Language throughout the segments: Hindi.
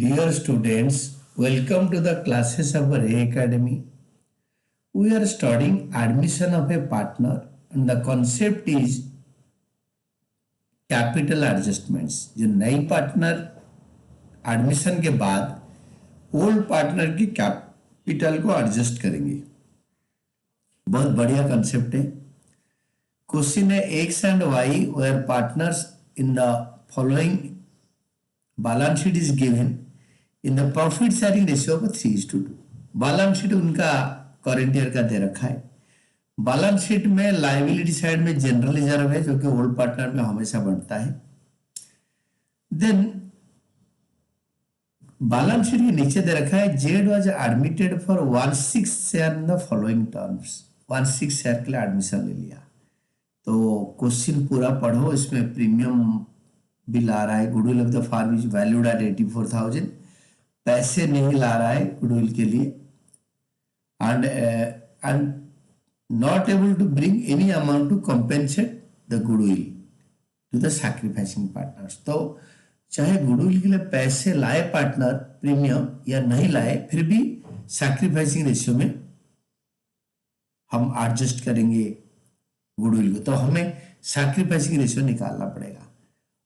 Dear students, welcome to the classes of Ray Academy. We are studying admission of a partner and the concept is capital adjustments. जो नई पार्टनर एडमिशन के बाद ओल्ड पार्टनर की कैपिटल को एडजस्ट करेंगे. बहुत बढ़िया कंसेप्ट है. क्वेश्चन है X and Y where partners in the following balance sheet is given in the profit sharing ratio of 3:2. Balance sheet उनका करंट ईयर का दे रखा है. बैलेंस शीट में लायबिलिटी साइड में जनरल रिजर्व है जो कि ओल्ड पार्टनर में हमेशा बढ़ता है. देन बैलेंस शीट के नीचे दे रखा है Z was admitted for 1/6 share in the following terms. 1/6 share के लिए एडमिशन ले लिया. तो क्वेश्चन पूरा पढ़ो. इसमें प्रीमियम बिल आ रहा है. Goodwill of the firm is valued at 84,000. पैसे नहीं ला रहा है गुडविल के लिए. And not able to bring any amount to compensate the goodwill to the sacrificing partners. तो चाहे गुडविल के लिए पैसे लाए पार्टनर प्रीमियम या नहीं लाए, फिर भी सैक्रिफाइसिंग रेशियो में हम एडजस्ट करेंगे गुडविल को. तो हमें सैक्रिफाइसिंग रेशियो निकालना पड़ेगा.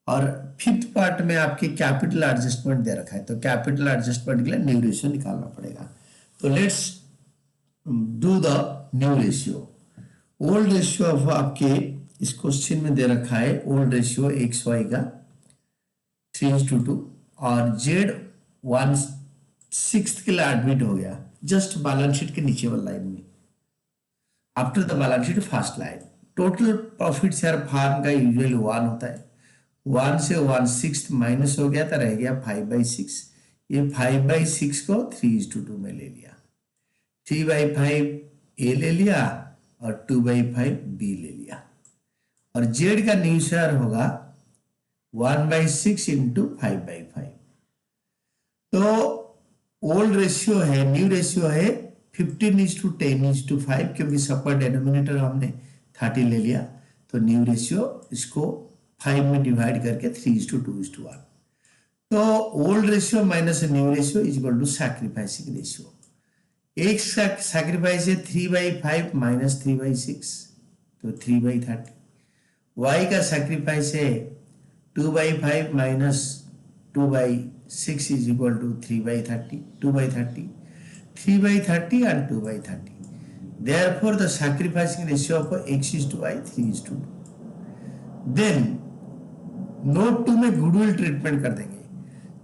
और फिफ्थ पार्ट में आपके कैपिटल एडजस्टमेंट दे रखा है. तो कैपिटल एडजस्टमेंट के लिए न्यू रेशियो निकालना पड़ेगा. तो let's do the new ratio. Old ratio of आपके इस क्वेश्चन में दे रखा है. ओल्ड रेशियो एक्स वाई का 3:2 और जेड 1/6 के लिए एडमिट हो गया जस्ट बैलेंस शीट के नीचे वाली लाइन में. After the balance sheet first line. Total profit share firm का यूजुअली 1 होता है. 1 से 1/6 माइनस हो गया तो रह गया 5/6. ये 5/6 को 3:2 में ले लिया. 3/5 ए ले लिया और 2/5 बी ले लिया. और जेड का न्यू शेयर होगा 1/6 इंटू 5/5. तो ओल्ड रेशियो है, न्यू रेशियो है 15:10:5 क्योंकि सपर डेनोमिनेटर हमने 30 ले लिया. तो न्यू रेशियो इसको 5 में डिवाइड करके 3:2:1. तो old ratio minus new ratio is equal to sacrificing ratio. एक सैक्रिफाइस है 3/5 माइनस 3/6 तो 3/30. वाई का सैक्रिफाइस है 2/5 minus 2/6 is equal to 3/30. 2/30. 3/30 and 2/30. Therefore, the sacrificing ratio of x is to y 3:2. Then note 2 में गुडविल ट्रीटमेंट कर देंगे.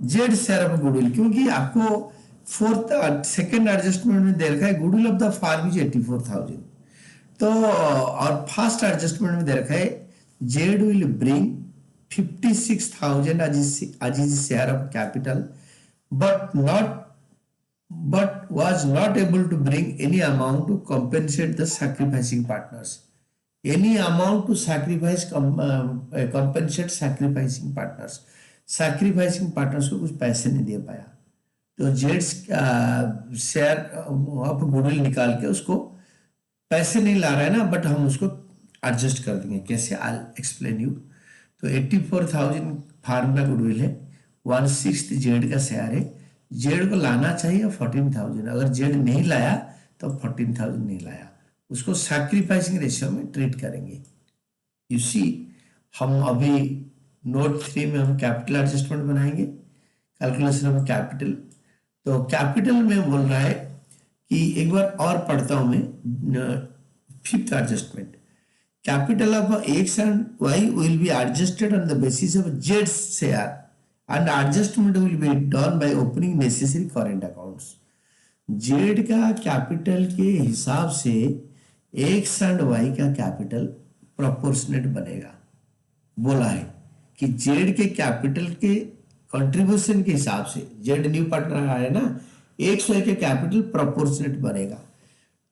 जेड शेयर ऑफ गुडविल क्योंकि आपको फोर्थ सेकेंड एडजस्टमेंट में दे रखा है goodwill of the firm is 84,000. तो और फर्स्ट एडजस्टमेंट में दे रखा है Z will bring 56,000 as his share of capital, but was not able to bring any amount to compensate the sacrificing partners. Any amount to sacrifice compensate sacrificing partners. Sacrificing partners को कुछ पैसे नहीं दे पाया. तो जेड्स शेयर ऑफ गुडविल निकाल के उसको पैसे नहीं ला रहा है ना, बट हम उसको एडजस्ट कर देंगे. कैसे? I explain you. तो 84,000 फार्म का गुडविल है. 1/6 जेड का शेयर है. जेड को लाना चाहिए 14,000. अगर जेड नहीं लाया तो 14,000 नहीं लाया. उसको सैक्रिफाइसिंग रेशियो में ट्रीट करेंगे. यू सी हम अभी नोट 3 में हम कैपिटल एडजस्टमेंट बनाएंगे. Calculation of capital. तो कैपिटल में बोल रहा है कि एक बार और पढ़ता हूं मैं. Fifth adjustment. Capital of x and y will be adjusted on the basis of z's share and adjustment will be done by opening necessary current accounts. z का कैपिटल के हिसाब से x and y का कैपिटल प्रोपोर्शनेट बनेगा. बोला है कि z के कैपिटल के कंट्रीब्यूशन के हिसाब से z न्यू पार्टनर आया ना, x y के कैपिटल प्रोपोर्शनेट बनेगा.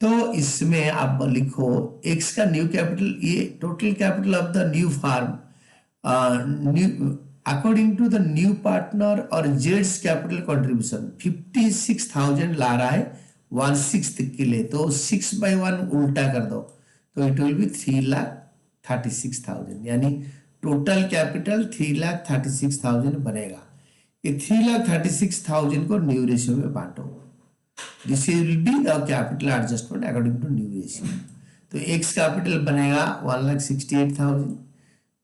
तो इसमें आप लिखो x का न्यू कैपिटल, ये total capital of the new firm according to the new partner और जेड्स कैपिटल कंट्रीब्यूशन 56,000 ला रहा है 1/6 के लिए. तो 6/1 उल्टा कर दो तो इट विल बी 3,36,000. यानी टोटल कैपिटल 3,36,000 बनेगा. कि 3,36,000 को न्यू रेशियो में बांटो। This will be the capital adjustment according to new ratio. तो एक्स कैपिटल बनेगा 1,68,000,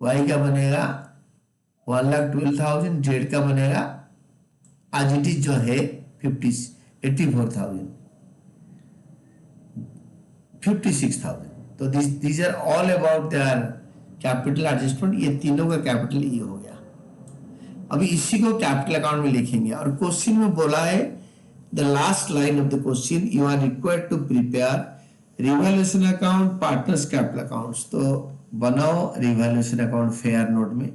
वाई का बनेगा 1,12,000, जेड का बनेगा आज इट इज जो है 84,000, 56,000। तो these are all about their capital adjustment. ये तीनों का कैपिटल ये हो गया। अभी इसी को कैपिटल अकाउंट में लिखेंगे और क्वेश्चन में बोला है the last line of the question, you are required to prepare revaluation account, partners capital accounts. तो बनाओ रिवैल्यूएशन अकाउंट फेयर नोट में,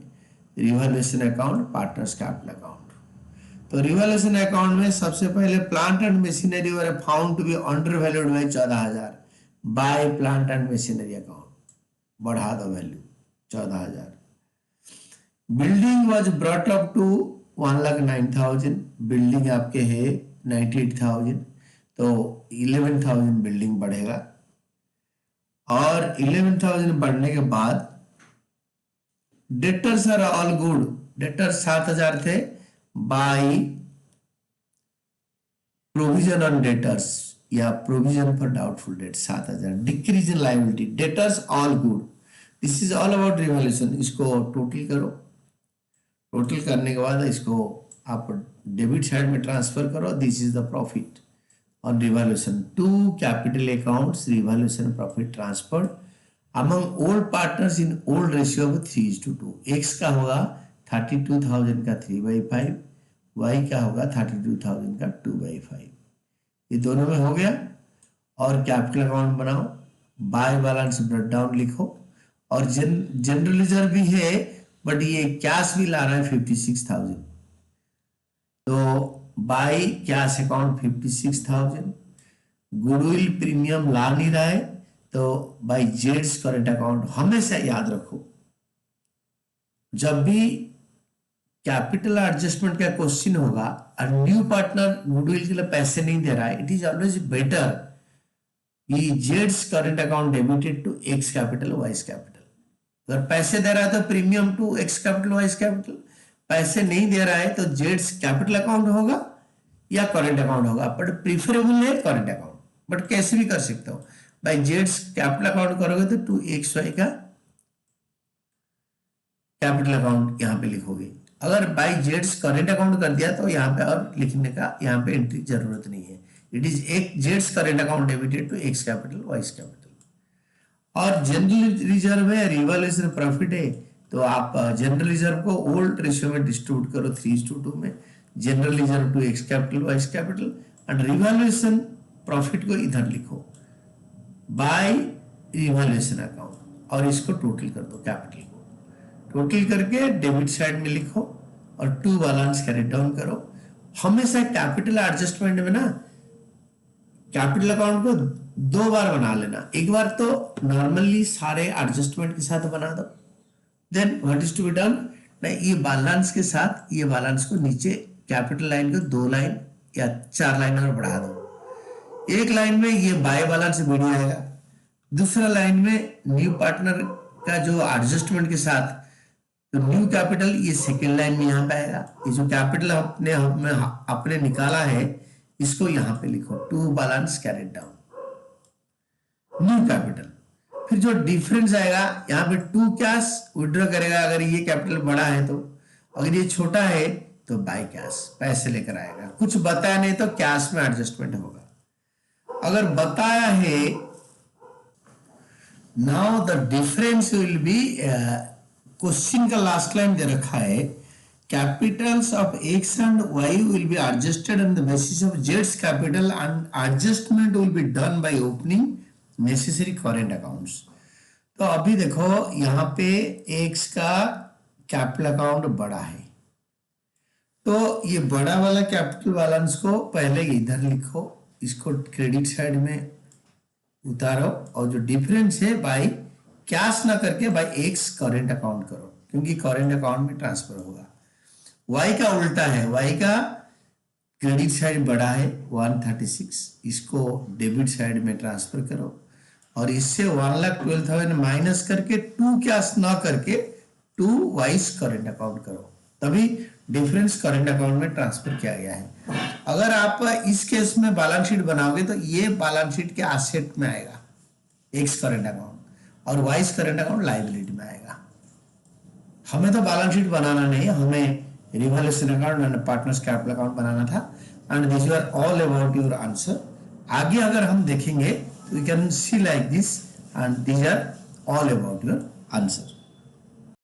revaluation account, partners capital account. तो रिवैल्यूएशन अकाउंट में सबसे पहले plant and machinery were found to be undervalued by 14,000 by plant and machinery account, बढ़ा दो value 14,000। Building was brought up to 1,09,000, building आपके है 98,000, तो 11,000 बिल्डिंग बढ़ेगा। और 11,000 बढ़ने के बाद debtors are all good, debtors 7,000 थे बाय प्रोविजन ऑन डेटर्स या provision for doubtful debt 7,000, decrease in liability, debtors all good. This is all about revaluation. इसको टोटल करो, टोटल करने के बाद इसको आप डेबिट साइड में ट्रांसफर करो। This is the profit on revaluation to capital accounts, revaluation profit transfer among old partners in old ratio of 3:2। X का होगा 32,000 का 3/5, वाई का होगा 32,000 का 2/5। ये दोनों में हो गया। और कैपिटल अकाउंट बनाओ, बाय बैलेंस ब्रेकडाउन लिखो। और जनरल रिजर्व भी है बट ये कैश भी ला रहा है 56,000, तो by cash account 56,000। Goodwill premium ला नहीं रहा है तो बाय जेड्स करेंट अकाउंट। हमेशा याद रखो जब भी कैपिटल एडजस्टमेंट का क्वेश्चन होगा और न्यू पार्टनर गुडविल के लिए पैसे नहीं दे रहा है, इट इज ऑलवेज बेटर जेड्स current account debited to X capital Y's capital. अगर पैसे दे रहा है तो premium to X capital Y's capital, पैसे नहीं दे रहा है तो जेड्स कैपिटल अकाउंट होगा या करेंट अकाउंट होगा, बट प्रीफरेबल है करेंट अकाउंट, बट कैसे भी कर सकते हो। बाय जेड्स कैपिटल अकाउंट करोगे तो 2xy का कैपिटल अकाउंट यहां पे लिखोगे। अगर बाय जेड्स करेंट अकाउंट कर दिया तो यहाँ पे और लिखने का यहाँ पे एंट्री जरूरत नहीं है। इट इज एक जेड्स current account debited to X capital Y's capital. और जनरल रिजर्व है, रिवैल्यूएशन प्रॉफिट है, तो आप जनरल रिजर्व को ओल्ड रेशियो में डिस्ट्रीब्यूट करो 3:2 में, general reserve to X capital Y's capital, and revaluation profit को इधर लिखो बाय रिवैल्यूएशन अकाउंट और इसको टोटल कर दो, कैपिटल को टोटल करके डेबिट साइड में लिखो और टू बैलेंस कैरी डाउन करो। हमेशा कैपिटल एडजस्टमेंट में ना कैपिटल अकाउंट को 2 बार बना लेना। एक बार तो नॉर्मली सारे एडजस्टमेंट के साथ बना दो, then what is to be done, ये बैलेंस के साथ ये बैलेंस को नीचे कैपिटल लाइन को 2 लाइन या 4 लाइन और बढ़ा दो। एक लाइन में ये बाय बैलेंस बढ़ जाएगा, दूसरा लाइन में न्यू पार्टनर का जो एडजस्टमेंट के साथ तो न्यू कैपिटल ये सेकेंड लाइन में यहाँ पे आएगा। ये जो कैपिटल आपने निकाला है इसको यहाँ पे लिखो to balance carried down new capital. फिर जो डिफरेंस आएगा यहाँ पे टू कैश विड्रॉ करेगा अगर ये कैपिटल बड़ा है तो, अगर ये छोटा है तो बाय कैश पैसे लेकर आएगा। कुछ बताया नहीं तो कैश में एडजस्टमेंट होगा। अगर बताया है now the difference will be, question का लास्ट लाइन दे रखा है capitals of X and Y will be adjusted on the basis of जेड्स capital and adjustment will be done by opening necessary current accounts. तो अभी देखो यहाँ पे एक्स का कैपिटल अकाउंट बड़ा है तो ये बड़ा वाला कैपिटल बैलेंस को पहले इधर लिखो, इसको क्रेडिट साइड में उतारो और जो डिफरेंस है बाय कैश ना करके बाय एक्स करेंट अकाउंट करो क्योंकि करेंट अकाउंट में ट्रांसफर होगा। वाई का उल्टा है, वाई का क्रेडिट साइड बड़ा है 136, इसको डेबिट साइड में ट्रांसफर करो और इससे 1,12,000 माइनस करके 2 कैश ना करके 2 वाइस करेंट अकाउंट करो, तभी डिफरेंस करंट अकाउंट में ट्रांसफर किया गया है। अगर आप इस केस में बैलेंस शीट बनाओगे तो ये बैलेंस शीट के एसेट में आएगा एक्स करंट अकाउंट और वाइस करंट अकाउंट लाइबिलिटी में आएगा। हमें तो बैलेंस शीट बनाना नहीं, हमें revaluation account and partners capital account बनाना था। And this are all about your answer. आगे अगर हम देखेंगे we can see like this and these are all about your answer.